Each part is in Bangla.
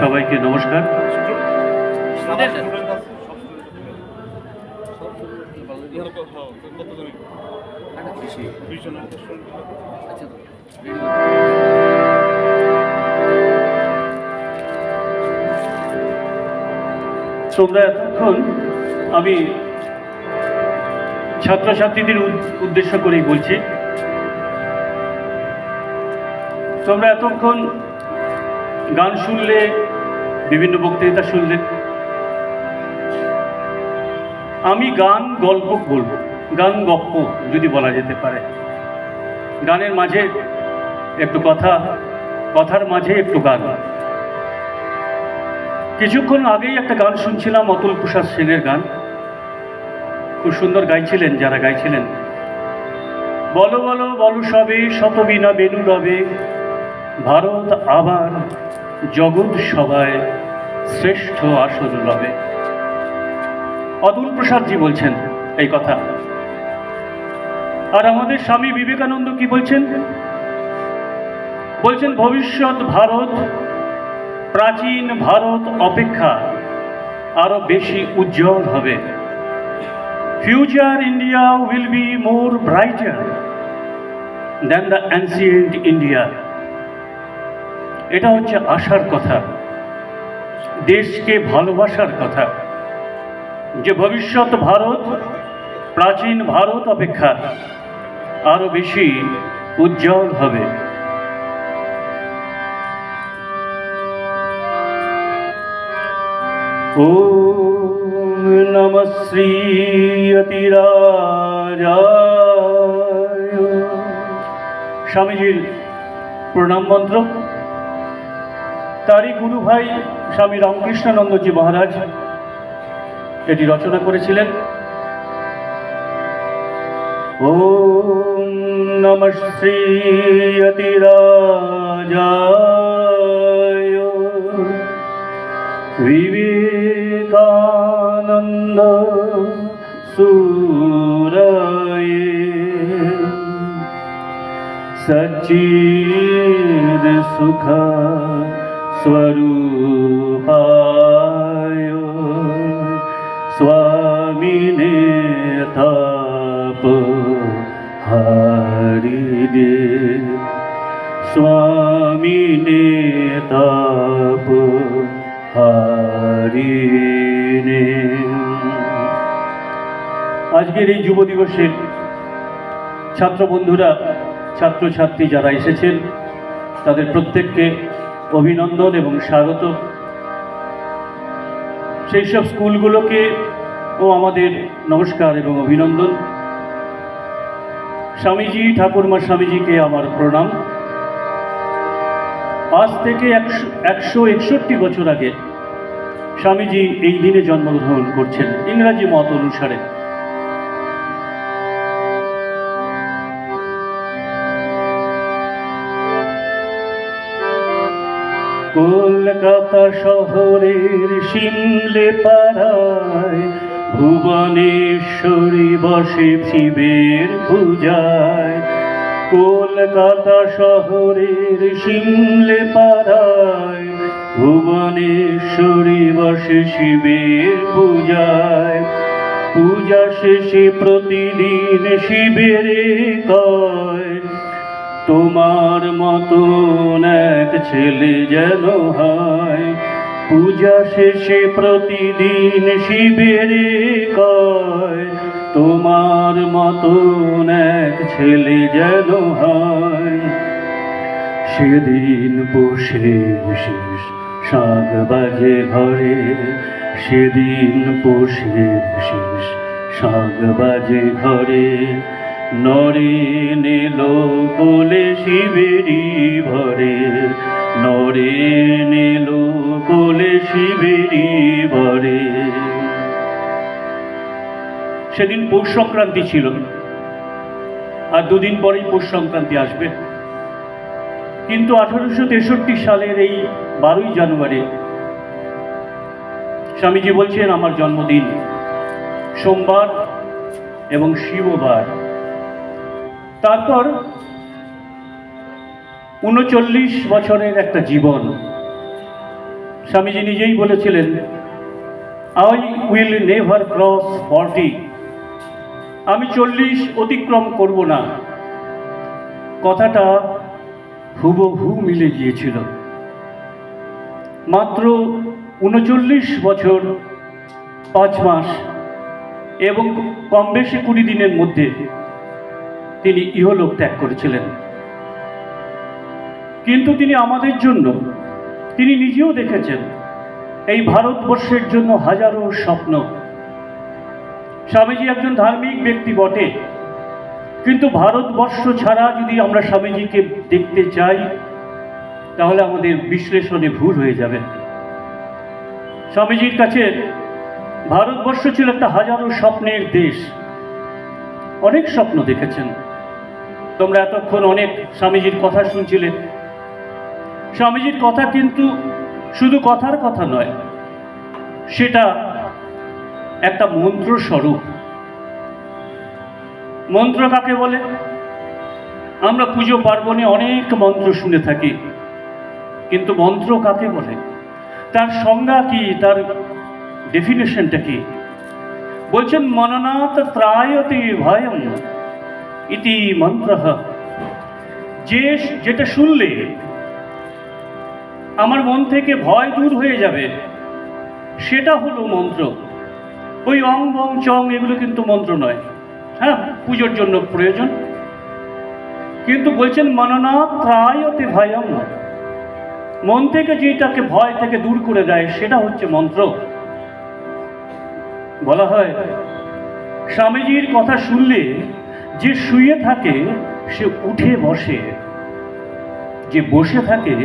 সবাইকে নমস্কার। তোমরা এতক্ষণ আমি ছাত্রছাত্রীদের উদ্দেশ্য করেই বলছি, তোমরা এতক্ষণ গান শুনলে, বিভিন্ন বক্তৃতা শুনলে। আমি গান গল্প বলবো, গান গপ্প যদি বলা যেতে পারে। গানের মাঝে একটু কথা, কথার মাঝে একটু গান। কিছুক্ষণ আগেই একটা গান শুনছিলাম, অতুল প্রসাদ সেনের গান। খুব সুন্দর গাইছিলেন যারা গাইছিলেন। বলো বলো বলো সবে, শতবিনা বেনু রবে, ভারত আবার জগৎ সভায় শ্রেষ্ঠ আসন লবে। অতুল প্রসাদজি বলছেন এই কথা। আর আমাদের স্বামী বিবেকানন্দ কি বলছেন? বলছেন ভবিষ্যৎ ভারত প্রাচীন ভারত অপেক্ষা আরো বেশি উজ্জ্বল হবে। Future India will be more brighter than the ancient India. এটা হচ্ছে আশার কথা, দেশকে ভালোবাসার কথা, যে ভবিষ্যৎ ভারত প্রাচীন ভারত অপেক্ষা আরো বেশি উজ্জ্বল হবে। ওম নমঃ শ্রী অতিরাজায়। স্বামীজির প্রণাম মন্ত্র। তারই গুরু ভাই স্বামী রামকৃষ্ণানন্দজি মহারাজ এটি রচনা করেছিলেন। ওম নমঃ শ্রী অতিরাজায় বিবেকানন্দ সুরায়ে সচ্চিদ সুখ स्वरूपाय स्वामिने ताप हारिदे, स्वामिने ताप हारिने। আজকের এই যুব দিবসে ছাত্র বন্ধুরা, ছাত্রছাত্রী যারা এসেছেন তাদের প্রত্যেককে অভিনন্দন এবং স্বাগত। সেই সব স্কুলগুলোকে ও আমাদের নমস্কার এবং অভিনন্দন। স্বামীজি, ঠাকুরমা স্বামীজিকে আমার প্রণাম। আজ থেকে 161 বছর আগে স্বামীজি এই দিনে জন্মগ্রহণ করছেন ইংরাজি মত অনুসারে। কলকাতা শহরের শিমলে পাড়ায় ভুবনেশ্বরী বসে শিবের পূজায়। কলকাতা শহরের শিমলে পাড়ায় ভুবনেশ্বরী বসে শিবের পূজায়। পূজা শেষে প্রতিদিন শিবের কয়, তোমার মতন এক ছেলে যেন হয়। পূজা শেষে প্রতিদিন শিবের কয়, তোমার মতন এক ছেলে যেন হয়। সেদিন বসে শেষ শাক বাজে ঘরে, সেদিন বসে শেষ শাক বাজে ঘরে। নরেন এলো কোলে শিবেরি ভরে, নরেন এলো কোলে শিবেরি ভরে। সেদিন পৌষ সংক্রান্তি ছিল, আর দুদিন পরেই পৌষ সংক্রান্তি আসবে। কিন্তু 1863 সালের এই 12ই জানুয়ারি স্বামীজি বলছেন আমার জন্মদিন সোমবার এবং শিববার। তারপর 39 বছরের একটা জীবন, স্বামীজি নিজেই বলেছিলেন, আই উইল নেভার ক্রস 40, আমি 40 অতিক্রম করব না। কথাটা হুবহু মিলে গিয়েছিল। মাত্র 39 বছর 5 মাস এবং কম বেশি 20 দিনের মধ্যে তিনি ইহলোক ত্যাগ করেছিলেন। কিন্তু তিনি আমাদের জন্য, তিনি নিজেও দেখেছেন এই ভারতবর্ষের জন্য হাজারো স্বপ্ন। স্বামীজি একজন ধার্মিক ব্যক্তি বটে, কিন্তু ভারতবর্ষ ছাড়া যদি আমরা স্বামীজিকে দেখতে চাই তাহলে আমাদের বিশ্লেষণে ভুল হয়ে যাবে। স্বামীজির কাছে ভারতবর্ষ ছিল একটা হাজারো স্বপ্নের দেশ। অনেক স্বপ্ন দেখেছেন। তোমরা এতক্ষণ অনেক স্বামীজির কথা শুনছিলে। স্বামীজির কথা কিন্তু শুধু কথার কথা নয়, সেটা একটা মন্ত্র স্বরূপ। মন্ত্র কাকে বলে? আমরা পুজো পার্বণে অনেক মন্ত্র শুনে থাকি, কিন্তু মন্ত্র কাকে বলে, তার সংজ্ঞা কি, তার ডেফিনেশনটা কি? বলছেন, মননাথ ত্রায়তে ভয়ম ইতি মন্ত্র। যেটা শুনলে আমার মন থেকে ভয় দূর হয়ে যাবে, সেটা হলো মন্ত্র। ওই অং বং চং এগুলো কিন্তু মন্ত্র নয়। হ্যাঁ, পুজোর জন্য প্রয়োজন, কিন্তু বলছেন মননাথ ত্রায়তে ভয়ম, মন থেকে যেটাকে ভয় থেকে দূর করে দেয় সেটা হচ্ছে মন্ত্র। বলা হয়, স্বামীজির কথা শুনলে যে শুয়ে থাকে সে উঠে বসে, যে বসে থাকে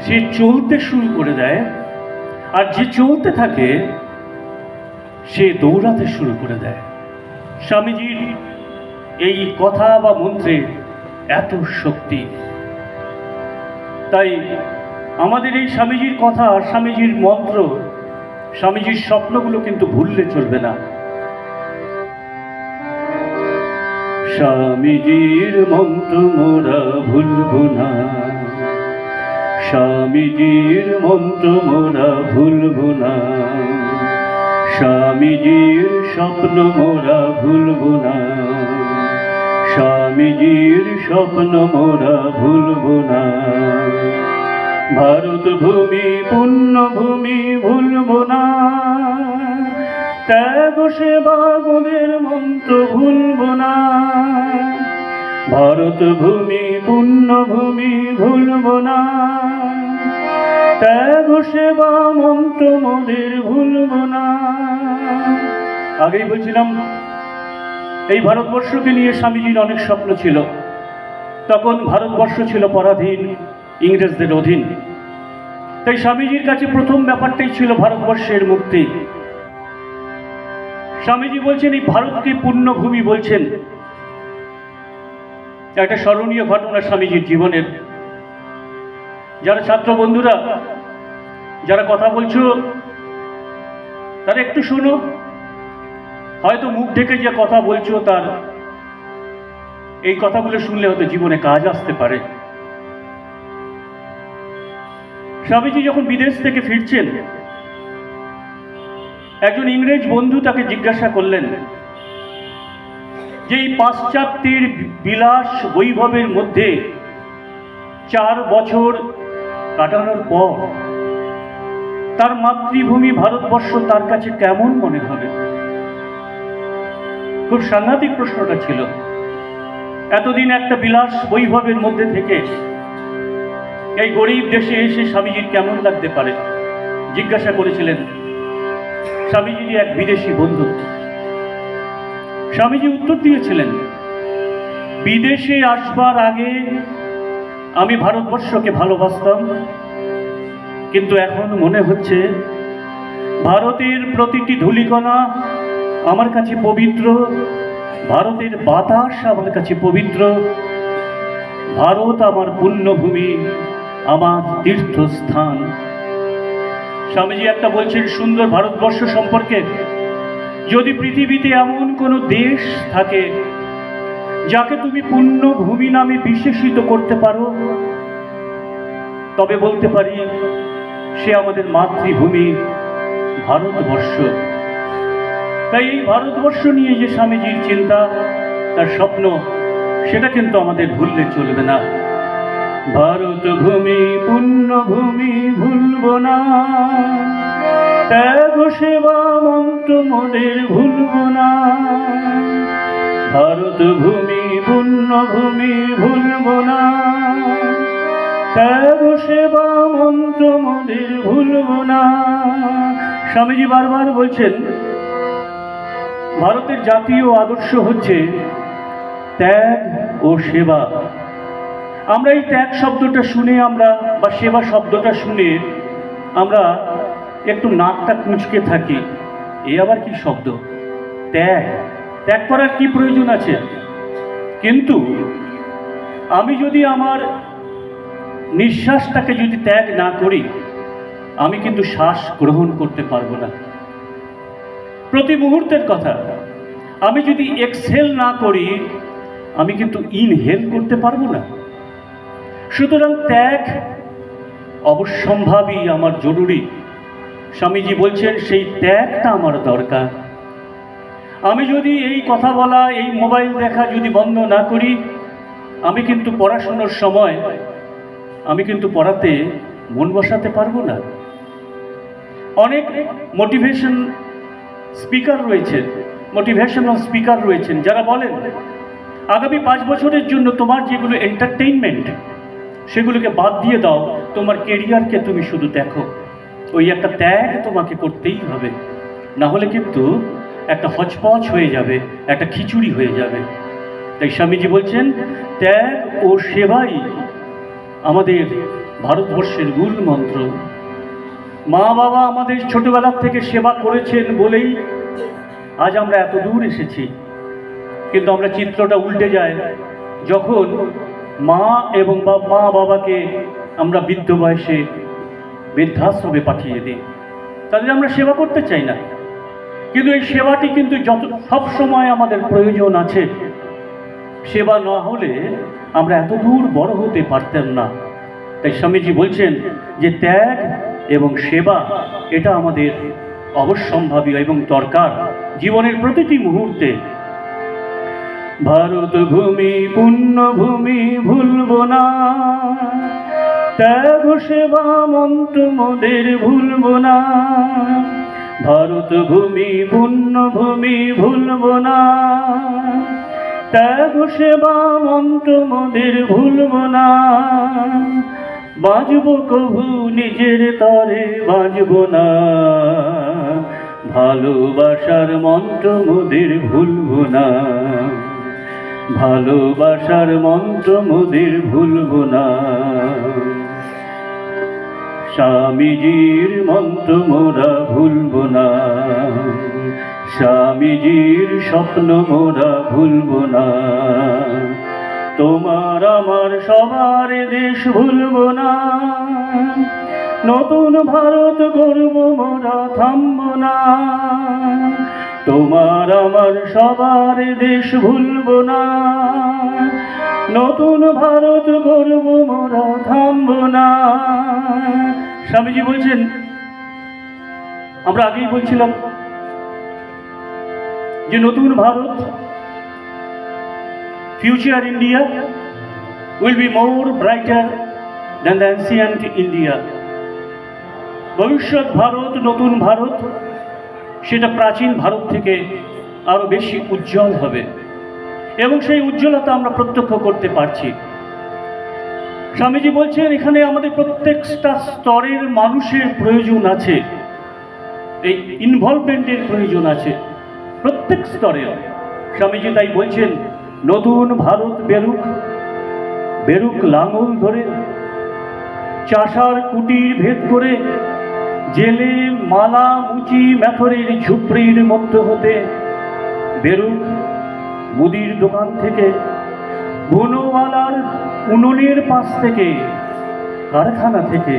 সে চলতে শুরু করে দেয়, আর যে চলতে থাকে সে দৌড়াতে শুরু করে দেয়। স্বামীজির এই কথা বা মন্ত্রে এত শক্তি। তাই আমাদের এই স্বামীজির কথা, স্বামীজির মন্ত্র, স্বামীজির স্বপ্নগুলো কিন্তু ভুললে চলবে না। স্বামীজির মন্ত্র মোরা ভুলব না, স্বামীজির মন্ত্র মোরা ভুলব না, স্বামীজির স্বপ্ন মোরা ভুলব না, স্বামীজির স্বপ্ন মোরা ভুলব না। ভারত ভূমি পুণ্যভূমি ভুলব না, ত্যাগ সেবা গুণের মন্ত্র ভুলব না। ভারত ভূমি পুণ্যভূমি ভুলব না, ত্যাগ সেবা মন্ত্র মোদের ভুলব না। আগেই বলছিলাম, এই ভারতবর্ষকে নিয়ে স্বামীজির অনেক স্বপ্ন ছিল। তখন ভারতবর্ষ ছিল পরাধীন, ইংরেজদের অধীন। তাই স্বামীজির কাছে প্রথম ব্যাপারটাই ছিল ভারতবর্ষের মুক্তি। স্বামীজি বলছেন, এই ভারতকে পুণ্যভূমি বলছেন। একটা স্মরণীয় ঘটনা স্বামীজির জীবনের। যারা ছাত্র বন্ধুরা, যারা কথা বলছো, তারা একটু শোনো। হয়তো মুখ ঢেকে যে কথা বলছো, তার এই কথাগুলো শুনলে হয়তো জীবনে কাজ আসতে পারে। স্বামীজি যখন বিদেশ থেকে ফিরছেন, একজন ইংরেজ বন্ধু তাকে জিজ্ঞাসা করলেন যে এই পাশ্চাত্যের বিলাস বৈভবের মধ্যে 4 বছর কাটানোর পর তার মাতৃভূমি ভারতবর্ষ তার কাছে কেমন মনে হবে। খুব সাংঘাতিক প্রশ্নটা ছিল। এতদিন একটা বিলাস বৈভবের মধ্যে থেকে এই গরিব দেশে এসে স্বামীজির কেমন লাগতে পারে, জিজ্ঞাসা করেছিলেন স্বামীজির এক বিদেশি বন্ধু। স্বামীজি উত্তর দিয়েছিলেন, বিদেশে আসবার আগে আমি ভারতবর্ষকে ভালোবাসতাম, কিন্তু এখন মনে হচ্ছে ভারতের প্রতিটি ধূলিকণা আমার কাছে পবিত্র, ভারতের বাতাস আমার কাছে পবিত্র, ভারত আমার পুণ্যভূমি, আমার তীর্থস্থান। স্বামীজি একটা বলছেন সুন্দর ভারতবর্ষ সম্পর্কে, যদি পৃথিবীতে এমন কোনো দেশ থাকে যাকে তুমি পুণ্যভূমি নামে বিশেষিত করতে পারো, তবে বলতে পারি সে আমাদের মাতৃভূমি ভারতবর্ষ। তাই এই ভারতবর্ষ নিয়ে যে স্বামীজির চিন্তা, তার স্বপ্ন, সেটা কিন্তু আমাদের ভুললে চলবে না। ভারত ভূমি পুণ্যভূমি ভুলব না, ত্যাগ সেবা মন্ত্র মোদের ভুলব না। ভারত ভূমি পুণ্যভূমি ভুলব না, ত্যাগ সেবা মন্ত্র মোদের ভুলব না। স্বামীজি বারবার বলছেন ভারতের জাতীয় আদর্শ হচ্ছে ত্যাগ ও সেবা। আমরা এই ত্যাগ শব্দটা শুনে বা সেবা শব্দটা শুনে আমরা একটু নাকটা কুঁচকে থাকি। এ আবার কি শব্দ? ত্যাগ ত্যাগ করার কি প্রয়োজন আছে? কিন্তু আমি যদি আমার নিঃশ্বাসটাকে যদি ত্যাগ না করি, আমি কিন্তু শ্বাস গ্রহণ করতে পারবো না। প্রতি মুহূর্তের কথা, আমি যদি এক্সহেল না করি, আমি কিন্তু ইনহেল করতে পারবো না। সুতরাং ত্যাগ অবশ্যম্ভাবী, আমার জরুরি। স্বামীজি বলছেন সেই ত্যাগটা আমার দরকার। আমি যদি এই কথা বলা, এই মোবাইল দেখা যদি বন্ধ না করি, আমি কিন্তু পড়াশোনার সময় আমি কিন্তু পড়াতে মন বসাতে পারবো না। অনেক মোটিভেশনাল স্পিকার রয়েছেন যারা বলেন আগামী 5 বছরের জন্য তোমার যেগুলো এন্টারটেইনমেন্ট, সেগুলোকে বাদ দিয়ে দাও, তোমার কেরিয়ারকে তুমি শুধু দেখো। ওই একটা ত্যাগ তোমাকে করতেই হবে, না হলে কিন্তু একটা হচপচ হয়ে যাবে, একটা খিচুড়ি হয়ে যাবে। তাই স্বামীজি বলছেন ত্যাগ ও সেবাই আমাদের ভারতবর্ষের মূল মন্ত্র। মা বাবা আমাদের ছোটবেলার থেকে সেবা করেছেন বলেই আজ আমরা এত দূর এসেছি। কিন্তু আমরা চিত্রটা উল্টে যায় যখন মা বাবাকে আমরা বৃদ্ধ বয়সে বৃদ্ধাশ্রমে পাঠিয়ে দিই, তাদের আমরা সেবা করতে চাই না। কিন্তু এই সেবাটি কিন্তু সব সময় আমাদের প্রয়োজন আছে। সেবা না হলে আমরা এত দূর বড় হতে পারতাম না। তাই স্বামীজি বলছেন যে ত্যাগ এবং সেবা এটা আমাদের অবশ্যম্ভাবী এবং দরকার জীবনের প্রতিটি মুহূর্তে। ভারত ভূমি পুণ্যভূমি ভুলব না, ত্যাগ সেবা মন্ত্র মোদের ভুলব না। ভারত ভূমি পুণ্যভূমি ভুলব না, ত্যাগ সেবা মন্ত্র মোদের ভুলব না। বাঁচব কভু নিজের তরে বাঁচব না, ভালোবাসার মন্ত্র মোদের ভুলব না। ভালোবাসার মন্ত্র মোদের ভুলব না। স্বামীজির মন্ত্র মোরা ভুলব না, স্বামীজির স্বপ্ন মোরা ভুলব না। তোমার আমার সবার দেশ ভুলব না, নতুন ভারত গড়ব মোরা থামব না। তোমার আমার সবার দেশ ভুলব না, নতুন ভারত গড়ব মোরা থামব না। স্বামীজি বলছেন, আমরা আগেই বলছিলাম যে নতুন Bharat, future India will be more brighter than the ancient India. ভবিষ্যৎ ভারত, নতুন ভারত, সেটা প্রাচীন ভারত থেকে আরো বেশি উজ্জ্বল হবে এবং সেই উজ্জ্বলতা আমরা প্রত্যক্ষ করতে পারছি। স্বামীজি বলছেন এখানে আমাদের প্রত্যেকটা স্তরের মানুষের প্রয়োজন আছে, এই ইনভলভমেন্টের প্রয়োজন আছে প্রত্যেক স্তরে। স্বামীজি তাই বলছেন নতুন ভারত বেরুক, বেরুক লাঙল ধরে, চাষার কুটির ভেদ করে, জেলে মালা মুচি মেথরের ঝুপড়ির মধ্য হতে, বেরুক মুদির দোকান থেকে, বুনোওয়ালার উনুনের পাশ থেকে, কারখানা থেকে,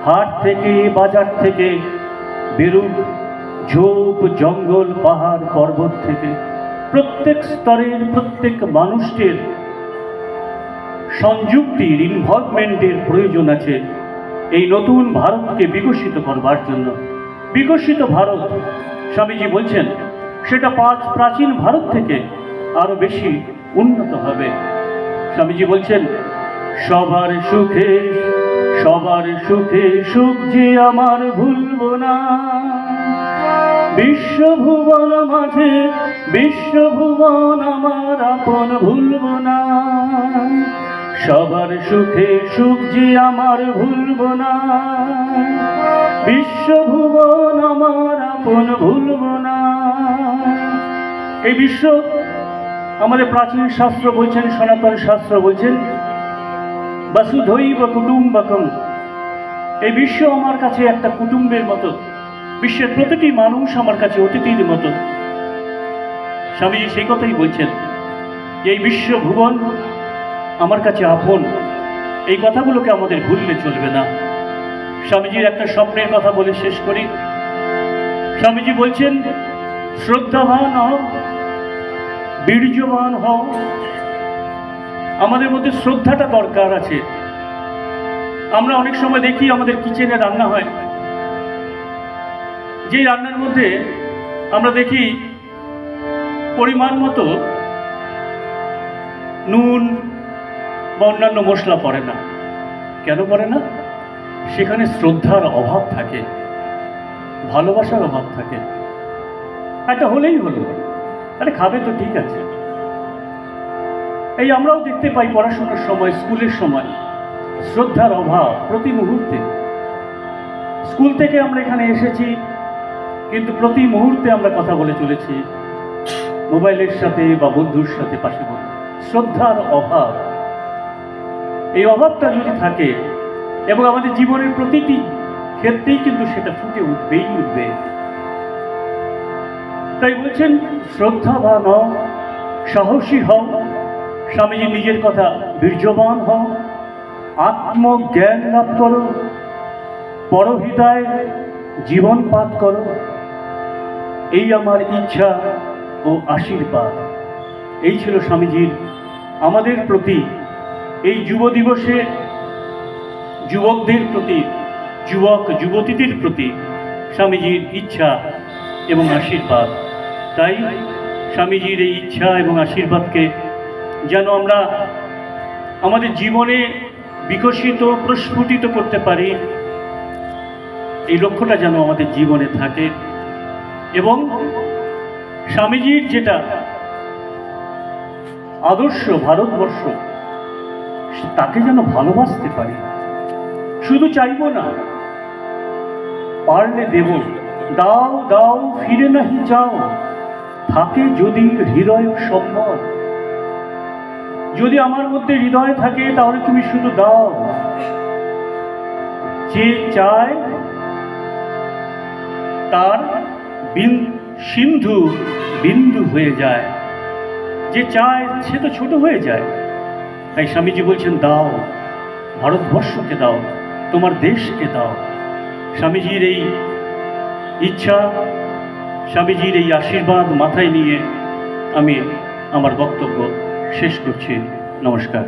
হাট থেকে, বাজার থেকে, বেরুক ঝোপ জঙ্গল পাহাড় পর্বত থেকে। প্রত্যেক স্তরের প্রত্যেক মানুষের সংযুক্তির, ইনভলভমেন্টের প্রয়োজন আছে এই নতুন ভারতকে বিকশিত করবার জন্য। বিকশিত ভারত, স্বামীজি বলছেন, সেটা প্রাচীন ভারত থেকে আরো বেশি উন্নত হবে। স্বামীজি বলছেন, সবার সুখে সুখ যে আমার ভুলব না, বিশ্বভুবন মাঝে বিশ্বভুবন আমার আপন ভুলব না। সবার সুখে সুখ যে আমার ভুলব না, বিশ্বভুবন আমার আপন ভুলব না। এই বিশ্ব, আমাদের প্রাচীন শাস্ত্র বলছেন, সনাতন শাস্ত্র বলছেন, বসুধৈব কুটুম্বকম। এই বিশ্ব আমার কাছে একটা কুটুম্বের মতো, বিশ্বের প্রতিটি মানুষ আমার কাছে অতিথির মতো। স্বামীজি সেই কথাই বলছেন, এই বিশ্ব ভুবন আমার কাছে আপন। এই কথাগুলোকে আমাদের ভুললে চলবে না। স্বামীজির একটা স্বপ্নের কথা বলে শেষ করি। স্বামীজি বলছেন, শ্রদ্ধাবান হও, বীর্যবান হও। আমাদের মধ্যে শ্রদ্ধাটা দরকার আছে। আমরা অনেক সময় দেখি আমাদের কিচেনে রান্না হয়, যে রান্নার মধ্যে আমরা দেখি পরিমাণ মতো নুন বা অন্যান্য মশলা পড়ে না। কেন পড়ে না? সেখানে শ্রদ্ধার অভাব থাকে, ভালোবাসার অভাব থাকে। একটা হলেই হলো, আরে খাবে তো ঠিক আছে। এই আমরাও দেখতে পাই পড়াশোনার সময়, স্কুলের সময় শ্রদ্ধার অভাব প্রতি মুহূর্তে। স্কুল থেকে আমরা এখানে এসেছি, কিন্তু প্রতি মুহূর্তে আমরা কথা বলে চলেছি মোবাইলের সাথে বা বন্ধুর সাথে পাশে বসে। শ্রদ্ধার অভাব, এই অভাবটা যদি থাকে এবং আমাদের জীবনের প্রতিটি ক্ষেত্রেই কিন্তু সেটা ফুটে উঠবেই উঠবে। তাই বলছেন, শ্রদ্ধাবান হও, সাহসী হও। স্বামীজি নিজের কথা, বীর্যবান হও, আত্মজ্ঞান লাভ করো, পরহিতায় জীবন পাত করো। এই আমার ইচ্ছা ও আশীর্বাদ। এই ছিল স্বামীজির আমাদের প্রতি, এই যুব দিবসে যুবকদের প্রতি, যুবক যুবতীদের প্রতি স্বামীজির ইচ্ছা এবং আশীর্বাদ। তাই স্বামীজির এই ইচ্ছা এবং আশীর্বাদকে যেন আমরা আমাদের জীবনে বিকশিত, প্রস্ফুটিত করতে পারি, এই লক্ষ্যটা যেন আমাদের জীবনে থাকে। এবং স্বামীজির যেটা আদর্শ ভারতবর্ষ, তাকে যেন ভালোবাসতে পারি। শুধু চাইব না, পারলে দেব। দাও দাও ফিরে নাহি চাও, থাকে যদি হৃদয় সম্বল। যদি আমার মধ্যে হৃদয় থাকে তাহলে তুমি শুধু দাও। যে চায় তার সিন্ধু বিন্দু হয়ে যায়, যে চায় সে তো ছোট হয়ে যায়। তাই স্বামীজি বলছেন, দাও, ভারতবর্ষকে দাও, তোমার দেশকে দাও। স্বামীজির এই ইচ্ছা, স্বামীজির এই আশীর্বাদ মাথায় নিয়ে আমি আমার বক্তব্য শেষ করছি। নমস্কার।